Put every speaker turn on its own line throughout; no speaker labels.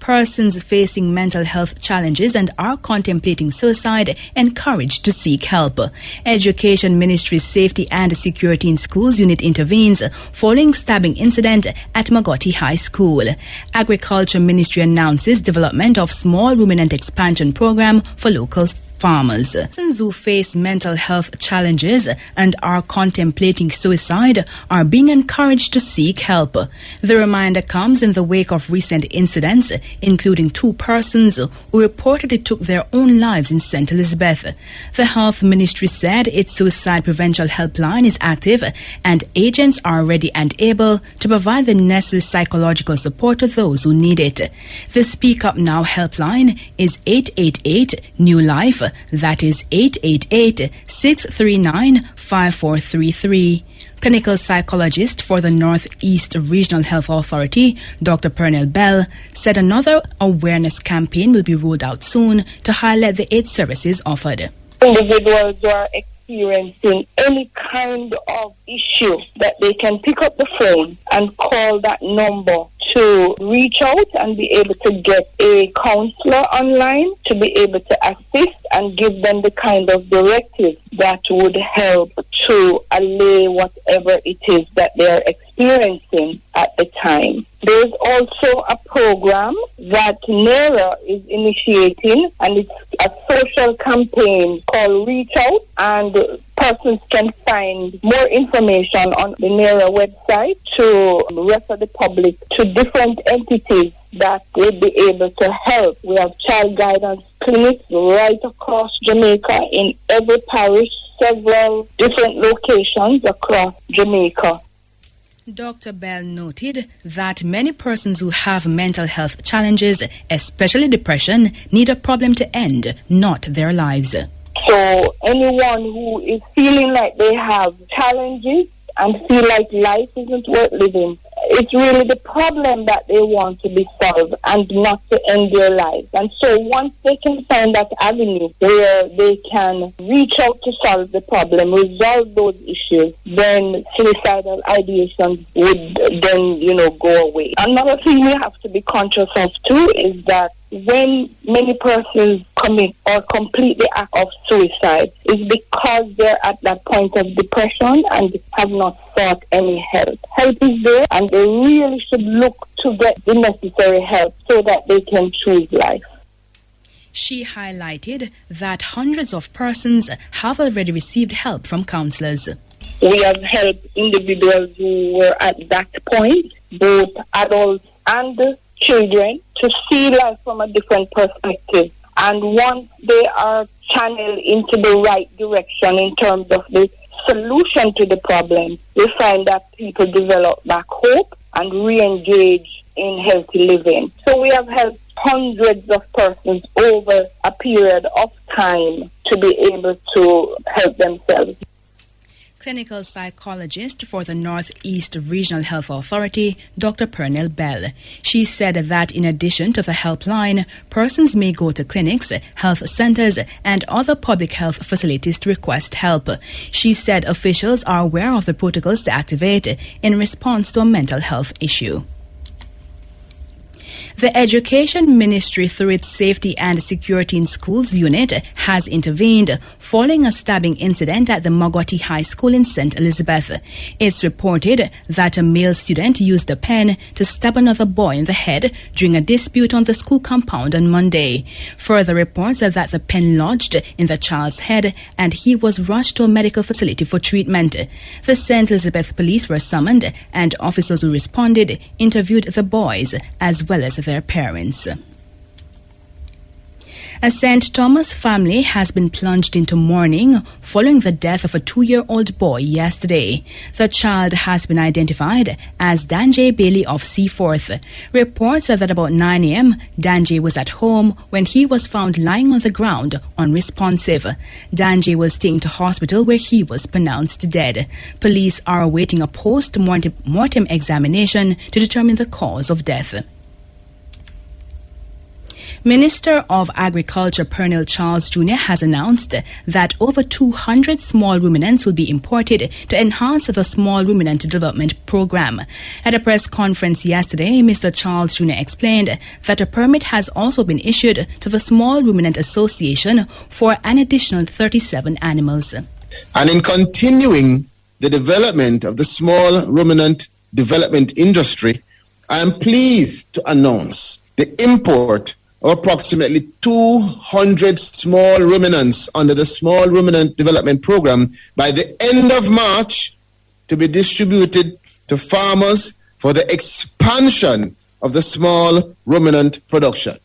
Persons facing mental health challenges and are contemplating suicide encouraged to seek help. Education Ministry's Safety and Security in Schools unit intervenes following stabbing incident at Maggotty High School. Agriculture Ministry announces development of small ruminant expansion program for local farmers. Persons who face mental health challenges and are contemplating suicide are being encouraged to seek help. The reminder comes in the wake of recent incidents, including 2 persons who reportedly took their own lives in St. Elizabeth. The Health Ministry said its suicide prevention helpline is active and agents are ready and able to provide the necessary psychological support to those who need it. The Speak Up Now helpline is 888-NEW-LIFE. That is 888-639-5433. Clinical psychologist for the Northeast Regional Health Authority, Dr. Pernell Bell, said another awareness campaign will be rolled out soon to highlight the aid services offered.
Individuals who are experiencing any kind of issue, that they can pick up the phone and call that number to reach out and be able to get a counselor online to be able to assist and give them the kind of directive that would help to allay whatever it is that they are experiencing at the time. There's also a program that NERA is initiating, and it's a social campaign called Reach Out, and persons can find more information on the NERA website to refer the public to different entities that will be able to help. We have child guidance clinics right across Jamaica in every parish, several different locations across Jamaica.
Dr. Bell noted that many persons who have mental health challenges, especially depression, need a problem to end, not their lives.
So anyone who is feeling like they have challenges and feel like life isn't worth living, it's really the problem that they want to be solved and not to end their lives. And so once they can find that avenue where they can reach out to solve the problem, resolve those issues, then suicidal ideation would then, go away. Another thing we have to be conscious of too is that when many persons commit or complete the act of suicide, is because they're at that point of depression and have not sought any help. Help is there, and they really should look to get the necessary help so that they can choose life.
She highlighted that hundreds of persons have already received help from counselors.
We have helped individuals who were at that point, both adults and children, to see life from a different perspective. And once they are channeled into the right direction in terms of the solution to the problem, we find that people develop back hope and re-engage in healthy living. So we have helped hundreds of persons over a period of time to be able to help themselves.
Clinical psychologist for the Northeast Regional Health Authority, Dr. Pernell Bell. She said that in addition to the helpline, persons may go to clinics, health centers, and other public health facilities to request help. She said officials are aware of the protocols to activate in response to a mental health issue. The Education Ministry, through its Safety and Security in Schools unit, has intervened following a stabbing incident at the Maggotty High School in St. Elizabeth. It's reported that a male student used a pen to stab another boy in the head during a dispute on the school compound on Monday. Further reports are that the pen lodged in the child's head and he was rushed to a medical facility for treatment. The St. Elizabeth police were summoned, and officers who responded interviewed the boys as well as their parents. A St. Thomas family has been plunged into mourning following the death of a 2-year-old boy yesterday. The child has been identified as Danjay Bailey of Seaforth. Reports are that about 9 a.m., Danjay was at home when he was found lying on the ground, unresponsive. Danjay was taken to hospital where he was pronounced dead. Police are awaiting a post-mortem examination to determine the cause of death. Minister of Agriculture Pernell Charles Jr. has announced that over 200 small ruminants will be imported to enhance the Small Ruminant Development Program. At a press conference yesterday, Mr. Charles Jr. explained that a permit has also been issued to the Small Ruminant Association for an additional 37 animals.
And in continuing the development of the small ruminant development industry, I am pleased to announce the import of approximately 200 small ruminants under the Small Ruminant Development Program by the end of March to be distributed to farmers for the expansion of the small ruminant production.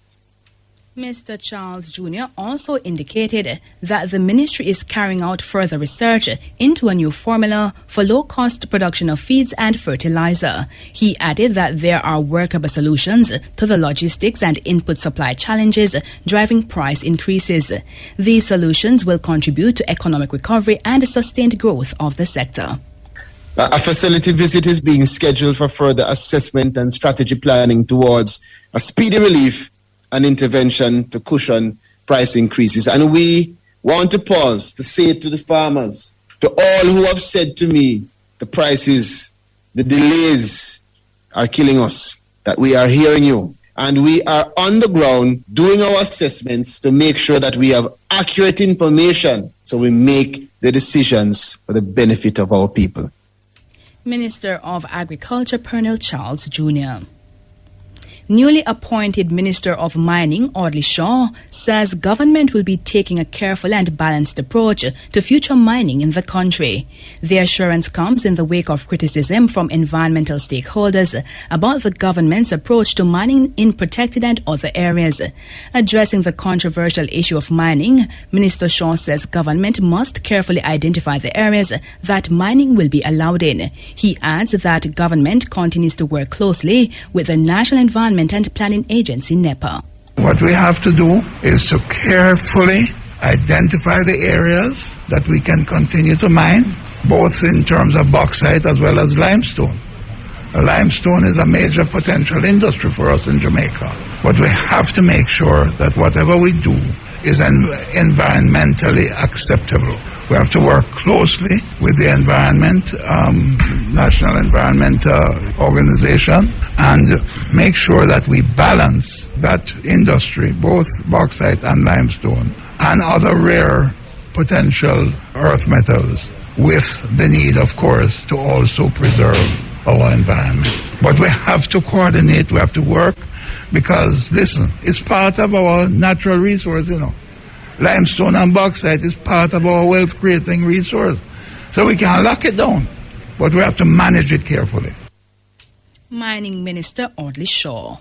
Mr. Charles Jr. also indicated that the ministry is carrying out further research into a new formula for low-cost production of feeds and fertilizer. He added that there are workable solutions to the logistics and input supply challenges driving price increases. These solutions will contribute to economic recovery and sustained growth of the sector.
A facility visit is being scheduled for further assessment and strategy planning towards a speedy relief and intervention to cushion price increases. And we want to pause to say to the farmers, to all who have said to me, the prices, the delays are killing us, that we are hearing you. And we are on the ground doing our assessments to make sure that we have accurate information so we make the decisions for the benefit of our people.
Minister of Agriculture Pernell Charles Jr. Newly appointed Minister of Mining, Audley Shaw, says government will be taking a careful and balanced approach to future mining in the country. The assurance comes in the wake of criticism from environmental stakeholders about the government's approach to mining in protected and other areas. Addressing the controversial issue of mining, Minister Shaw says government must carefully identify the areas that mining will be allowed in. He adds that government continues to work closely with the National Environment and Planning Agency, NEPA.
What we have to do is to carefully identify the areas that we can continue to mine, both in terms of bauxite as well as limestone. Limestone is a major potential industry for us in Jamaica, but we have to make sure that whatever we do is environmentally acceptable. We have to work closely with the National Environment Organization and make sure that we balance that industry, both bauxite and limestone, and other rare potential earth metals, with the need, of course, to also preserve our environment. But we have to coordinate, we have to work, because, listen, it's part of our natural resource, Limestone and bauxite is part of our wealth-creating resource. So we can lock it down, but we have to manage it carefully.
Mining Minister Audley Shaw.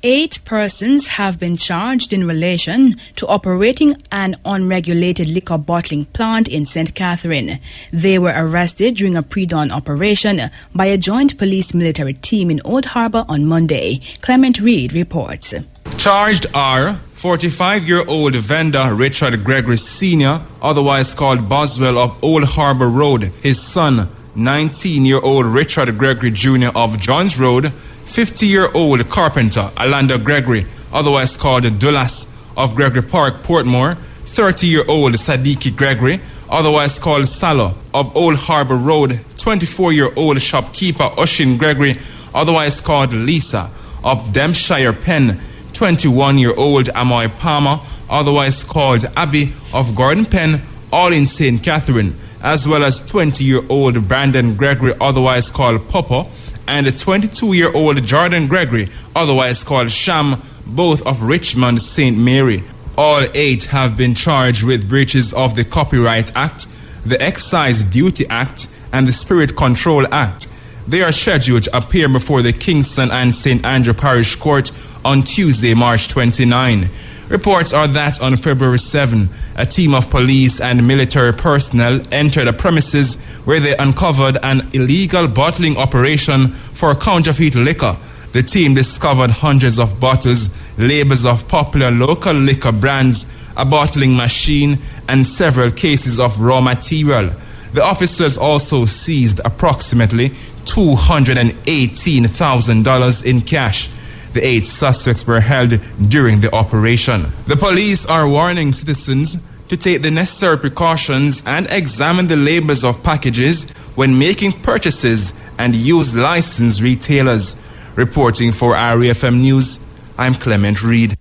8 persons have been charged in relation to operating an unregulated liquor bottling plant in St. Catherine. They were arrested during a pre-dawn operation by a joint police-military team in Old Harbour on Monday. Clement Reid reports.
Charged are 45-year-old vendor Richard Gregory Sr., otherwise called Boswell of Old Harbour Road, his son, 19-year-old Richard Gregory Jr. of Johns Road, 50-year-old carpenter Alanda Gregory, otherwise called Dullas of Gregory Park, Portmore, 30-year-old Sadiki Gregory, otherwise called Salo of Old Harbour Road, 24-year-old shopkeeper Oshin Gregory, otherwise called Lisa of Dempshire Pen, 21-year-old Amoy Palmer, otherwise called Abby of Gordon Pen, all in St. Catherine, as well as 20-year-old Brandon Gregory, otherwise called Popo, and 22-year-old Jordan Gregory, otherwise called Sham, both of Richmond, St. Mary. All 8 have been charged with breaches of the Copyright Act, the Excise Duty Act, and the Spirit Control Act. They are scheduled to appear before the Kingston and St. Andrew Parish Court on Tuesday, March 29. Reports are that on February 7, a team of police and military personnel entered the premises where they uncovered an illegal bottling operation for counterfeit liquor. The team discovered hundreds of bottles, labels of popular local liquor brands, a bottling machine, and several cases of raw material. The officers also seized approximately $218,000 in cash. The 8 suspects were held during the operation. The police are warning citizens to take the necessary precautions and examine the labels of packages when making purchases and use licensed retailers. Reporting for RAFM News, I'm Clement Reed.